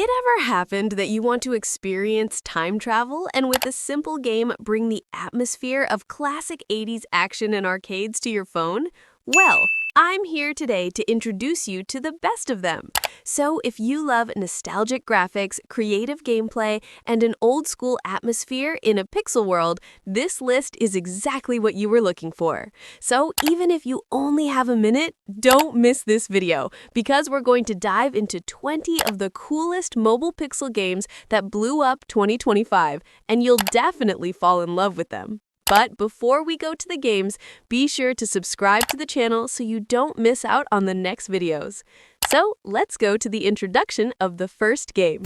It ever happened that you want to experience time travel and with a simple game bring the atmosphere of classic 80s action and arcades to your phone? Well, I'm here today to introduce you to the best of them. So if you love nostalgic graphics, creative gameplay, and an old-school atmosphere in a pixel world, this list is exactly what you were looking for. So even if you only have a minute, don't miss this video, because we're going to dive into 20 of the coolest mobile pixel games that blew up 2025, and you'll definitely fall in love with them. But before we go to the games, be sure to subscribe to the channel so you don't miss out on the next videos. So let's go to the introduction of the first game.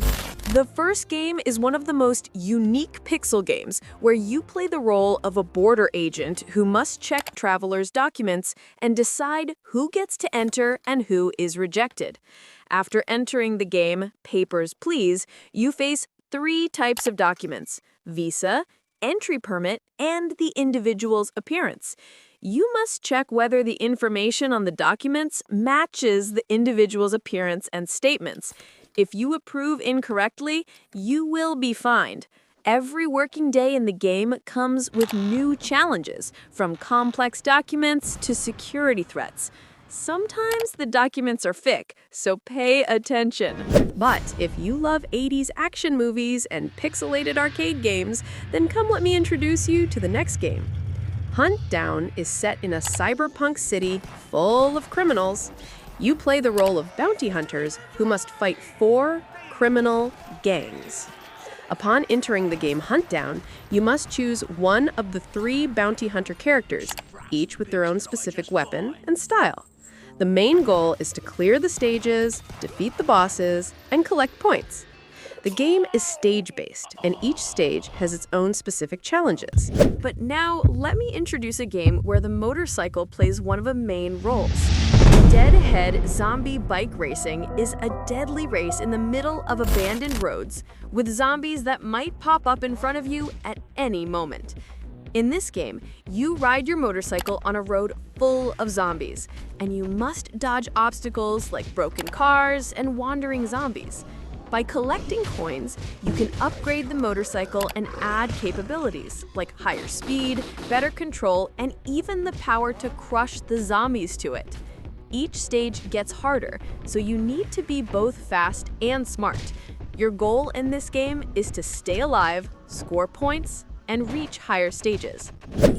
The first game is one of the most unique pixel games where you play the role of a border agent who must check travelers' documents and decide who gets to enter and who is rejected. After entering the game, Papers, Please, you face 3 types of documents: visa, entry permit, and the individual's appearance. You must check whether the information on the documents matches the individual's appearance and statements. If you approve incorrectly, you will be fined. Every working day in the game comes with new challenges, from complex documents to security threats. Sometimes the documents are thick, so pay attention. But if you love 80s action movies and pixelated arcade games, then come let me introduce you to the next game. Huntdown is set in a cyberpunk city full of criminals. You play the role of bounty hunters who must fight 4 criminal gangs. Upon entering the game Huntdown, you must choose one of the 3 bounty hunter characters, each with their own specific weapon and style. The main goal is to clear the stages, defeat the bosses, and collect points. The game is stage-based, and each stage has its own specific challenges. But now, let me introduce a game where the motorcycle plays one of the main roles. Deadhead Zombie Bike Racing is a deadly race in the middle of abandoned roads, with zombies that might pop up in front of you at any moment. In this game, you ride your motorcycle on a road full of zombies, and you must dodge obstacles like broken cars and wandering zombies. By collecting coins, you can upgrade the motorcycle and add capabilities like higher speed, better control, and even the power to crush the zombies to it. Each stage gets harder, so you need to be both fast and smart. Your goal in this game is to stay alive, score points, and reach higher stages.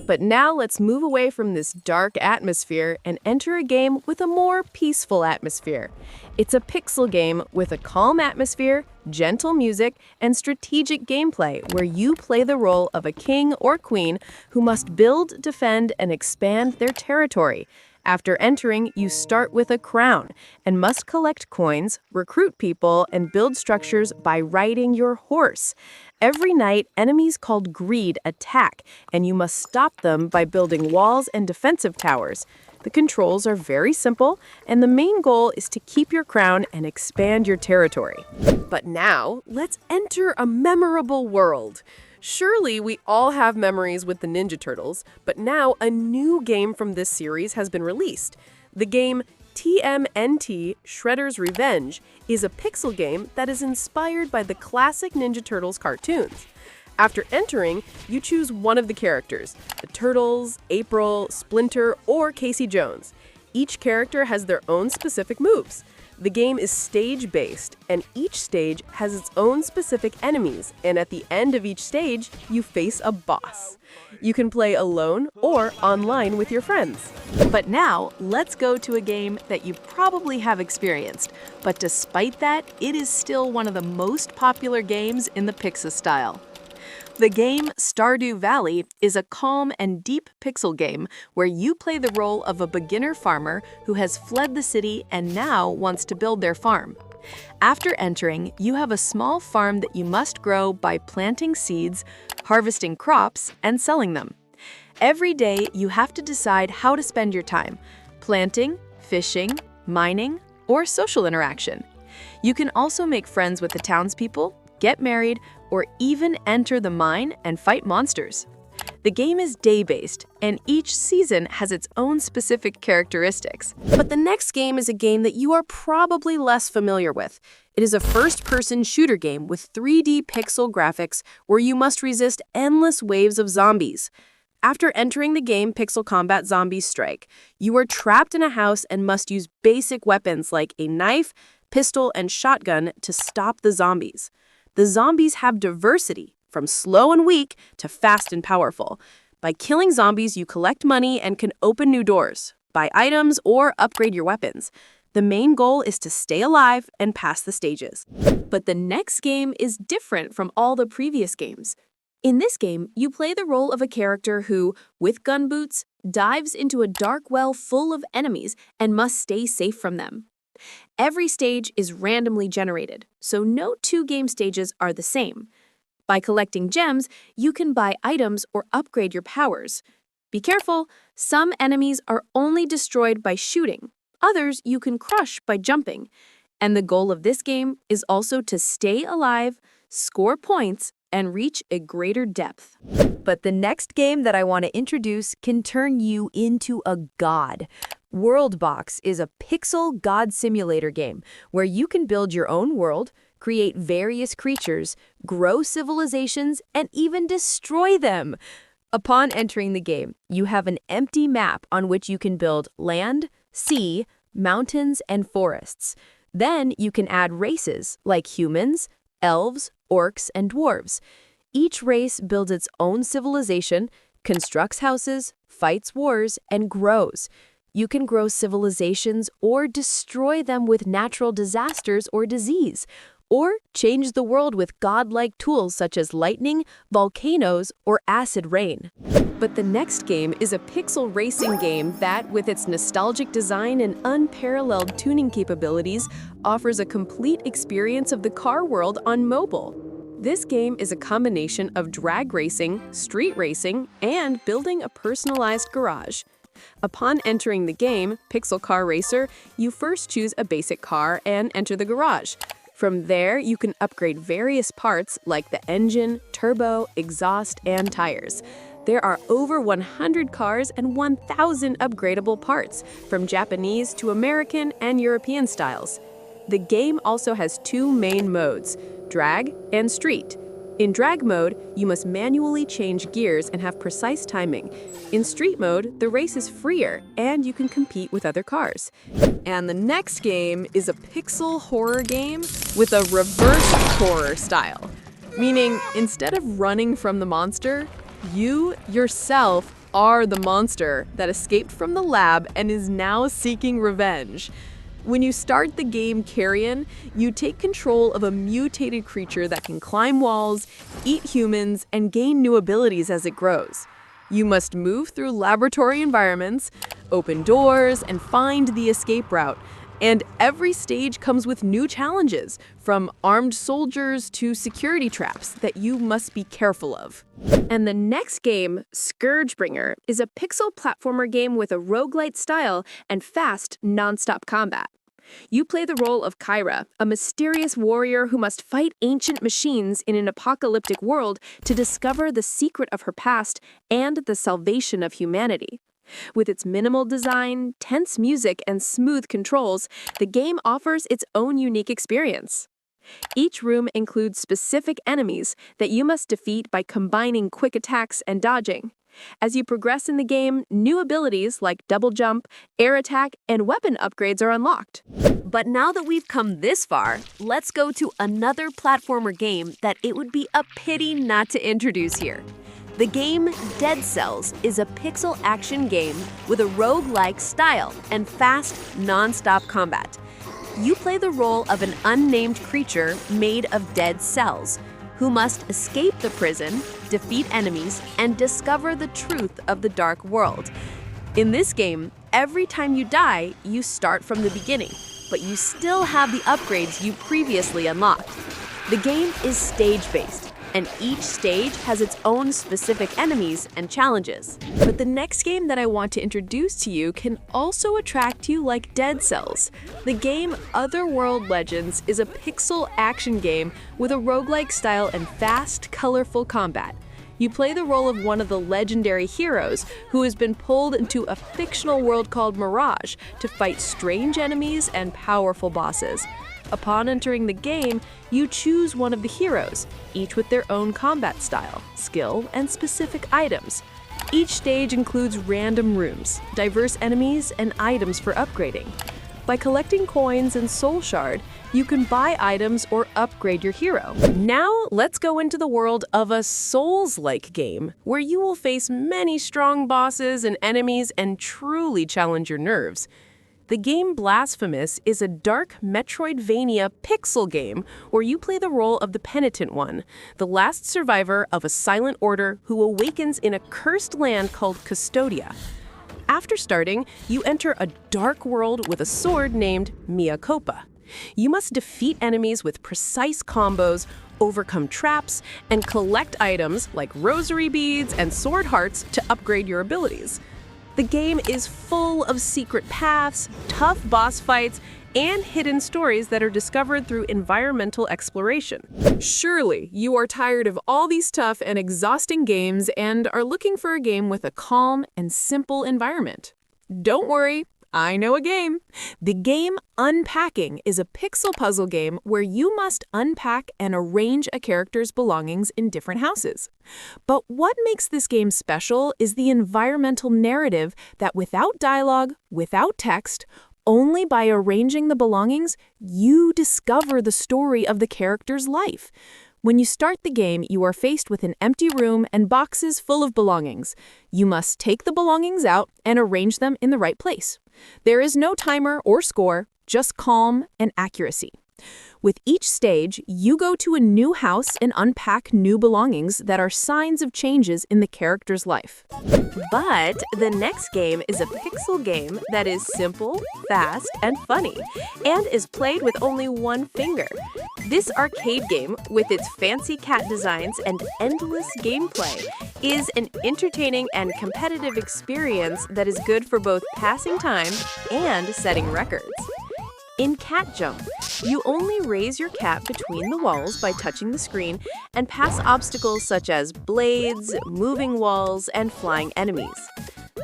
But now let's move away from this dark atmosphere and enter a game with a more peaceful atmosphere. It's a pixel game with a calm atmosphere, gentle music, and strategic gameplay where you play the role of a king or queen who must build, defend, and expand their territory. After entering, you start with a crown and must collect coins, recruit people, and build structures by riding your horse. Every night, enemies called Greed attack, and you must stop them by building walls and defensive towers. The controls are very simple, and the main goal is to keep your crown and expand your territory. But now, let's enter a memorable world. Surely we all have memories with the Ninja Turtles, but now a new game from this series has been released. The game TMNT Shredder's Revenge is a pixel game that is inspired by the classic Ninja Turtles cartoons. After entering, you choose one of the characters: the Turtles, April, Splinter, or Casey Jones. Each character has their own specific moves. The game is stage-based, and each stage has its own specific enemies, and at the end of each stage, you face a boss. You can play alone or online with your friends. But now, let's go to a game that you probably have experienced, but despite that, it is still one of the most popular games in the Pixel style. The game Stardew Valley is a calm and deep pixel game where you play the role of a beginner farmer who has fled the city and now wants to build their farm. After entering, you have a small farm that you must grow by planting seeds, harvesting crops, and selling them. Every day, you have to decide how to spend your time: planting, fishing, mining, or social interaction. You can also make friends with the townspeople, get married, or even enter the mine and fight monsters. The game is day-based, and each season has its own specific characteristics. But the next game is a game that you are probably less familiar with. It is a first-person shooter game with 3D pixel graphics where you must resist endless waves of zombies. After entering the game Pixel Combat Zombies Strike, you are trapped in a house and must use basic weapons like a knife, pistol, and shotgun to stop the zombies. The zombies have diversity, from slow and weak to fast and powerful. By killing zombies, you collect money and can open new doors, buy items, or upgrade your weapons. The main goal is to stay alive and pass the stages. But the next game is different from all the previous games. In this game, you play the role of a character who, with gun boots, dives into a dark well full of enemies and must stay safe from them. Every stage is randomly generated, so no two game stages are the same. By collecting gems, you can buy items or upgrade your powers. Be careful, some enemies are only destroyed by shooting. Others you can crush by jumping. And the goal of this game is also to stay alive, score points, and reach a greater depth. But the next game that I want to introduce can turn you into a god. Worldbox is a pixel god simulator game where you can build your own world, create various creatures, grow civilizations, and even destroy them. Upon entering the game, you have an empty map on which you can build land, sea, mountains, and forests. Then you can add races like humans, elves, orcs, and dwarves. Each race builds its own civilization, constructs houses, fights wars, and grows. You can grow civilizations or destroy them with natural disasters or disease, or change the world with godlike tools such as lightning, volcanoes, or acid rain. But the next game is a pixel racing game that, with its nostalgic design and unparalleled tuning capabilities, offers a complete experience of the car world on mobile. This game is a combination of drag racing, street racing, and building a personalized garage. Upon entering the game, Pixel Car Racer, you first choose a basic car and enter the garage. From there, you can upgrade various parts like the engine, turbo, exhaust, and tires. There are over 100 cars and 1,000 upgradable parts, from Japanese to American and European styles. The game also has two main modes, drag and street. In drag mode, you must manually change gears and have precise timing. In street mode, the race is freer and you can compete with other cars. And the next game is a pixel horror game with a reverse horror style. Meaning, instead of running from the monster, you yourself are the monster that escaped from the lab and is now seeking revenge. When you start the game Carrion, you take control of a mutated creature that can climb walls, eat humans, and gain new abilities as it grows. You must move through laboratory environments, open doors, and find the escape route. And every stage comes with new challenges, from armed soldiers to security traps that you must be careful of. And the next game, Scourgebringer, is a pixel platformer game with a roguelite style and fast, non-stop combat. You play the role of Kyra, a mysterious warrior who must fight ancient machines in an apocalyptic world to discover the secret of her past and the salvation of humanity. With its minimal design, tense music, and smooth controls, the game offers its own unique experience. Each room includes specific enemies that you must defeat by combining quick attacks and dodging. As you progress in the game, new abilities like double jump, air attack, and weapon upgrades are unlocked. But now that we've come this far, let's go to another platformer game that it would be a pity not to introduce here. The game Dead Cells is a pixel action game with a roguelike style and fast, non-stop combat. You play the role of an unnamed creature made of dead cells, who must escape the prison, defeat enemies, and discover the truth of the dark world. In this game, every time you die, you start from the beginning, but you still have the upgrades you previously unlocked. The game is stage-based, and each stage has its own specific enemies and challenges. But the next game that I want to introduce to you can also attract you like Dead Cells. The game Otherworld Legends is a pixel action game with a roguelike style and fast, colorful combat. You play the role of one of the legendary heroes who has been pulled into a fictional world called Mirage to fight strange enemies and powerful bosses. Upon entering the game, you choose one of the heroes, each with their own combat style, skill, and specific items. Each stage includes random rooms, diverse enemies, and items for upgrading. By collecting coins and soul shard, you can buy items or upgrade your hero. Now, let's go into the world of a Souls-like game, where you will face many strong bosses and enemies and truly challenge your nerves. The game Blasphemous is a dark Metroidvania pixel game where you play the role of the Penitent One, the last survivor of a silent order who awakens in a cursed land called Custodia. After starting, you enter a dark world with a sword named Mea Culpa. You must defeat enemies with precise combos, overcome traps, and collect items like rosary beads and sword hearts to upgrade your abilities. The game is full of secret paths, tough boss fights, and hidden stories that are discovered through environmental exploration. Surely, you are tired of all these tough and exhausting games and are looking for a game with a calm and simple environment. Don't worry, I know a game. The game Unpacking is a pixel puzzle game where you must unpack and arrange a character's belongings in different houses. But what makes this game special is the environmental narrative that without dialogue, without text, only by arranging the belongings, you discover the story of the character's life. When you start the game, you are faced with an empty room and boxes full of belongings. You must take the belongings out and arrange them in the right place. There is no timer or score, just calm and accuracy. With each stage, you go to a new house and unpack new belongings that are signs of changes in the character's life. But the next game is a pixel game that is simple, fast, and funny, and is played with only one finger. This arcade game, with its fancy cat designs and endless gameplay, is an entertaining and competitive experience that is good for both passing time and setting records. In Cat Jump, you only raise your cat between the walls by touching the screen and pass obstacles such as blades, moving walls, and flying enemies.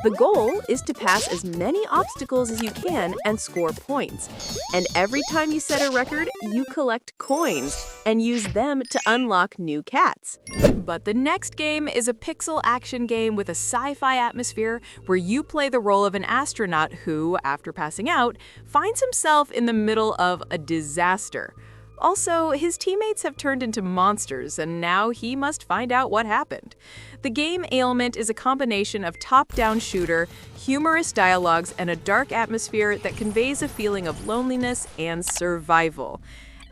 The goal is to pass as many obstacles as you can and score points. And every time you set a record, you collect coins and use them to unlock new cats. But the next game is a pixel action game with a sci-fi atmosphere where you play the role of an astronaut who, after passing out, finds himself in the middle of a disaster. Also, his teammates have turned into monsters, and now he must find out what happened. The game Ailment is a combination of top-down shooter, humorous dialogues, and a dark atmosphere that conveys a feeling of loneliness and survival.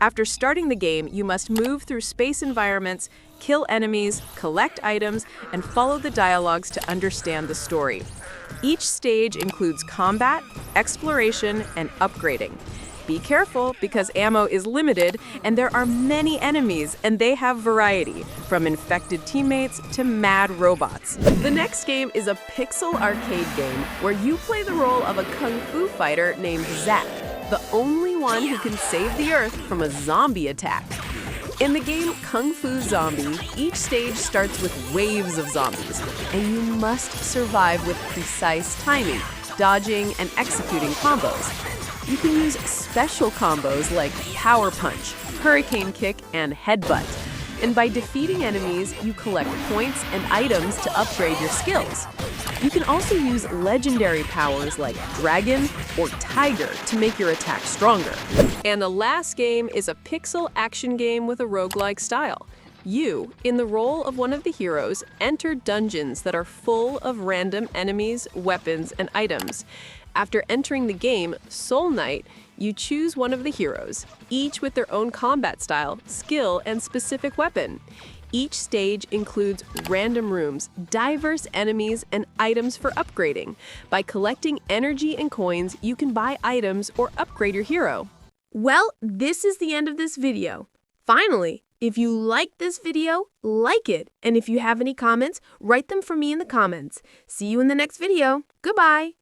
After starting the game, you must move through space environments, kill enemies, collect items, and follow the dialogues to understand the story. Each stage includes combat, exploration, and upgrading. Be careful because ammo is limited and there are many enemies and they have variety, from infected teammates to mad robots. The next game is a pixel arcade game where you play the role of a kung fu fighter named Zack, the only one who can save the Earth from a zombie attack. In the game Kung Fu Zombie, each stage starts with waves of zombies, and you must survive with precise timing, dodging, and executing combos. You can use special combos like Power Punch, Hurricane Kick, and Headbutt. And by defeating enemies, you collect points and items to upgrade your skills. You can also use legendary powers like Dragon or Tiger to make your attack stronger. And the last game is a pixel action game with a roguelike style. You, in the role of one of the heroes, enter dungeons that are full of random enemies, weapons, and items. After entering the game, Soul Knight, you choose one of the heroes, each with their own combat style, skill, and specific weapon. Each stage includes random rooms, diverse enemies, and items for upgrading. By collecting energy and coins, you can buy items or upgrade your hero. Well, this is the end of this video. Finally, if you liked this video, like it. And if you have any comments, write them for me in the comments. See you in the next video. Goodbye.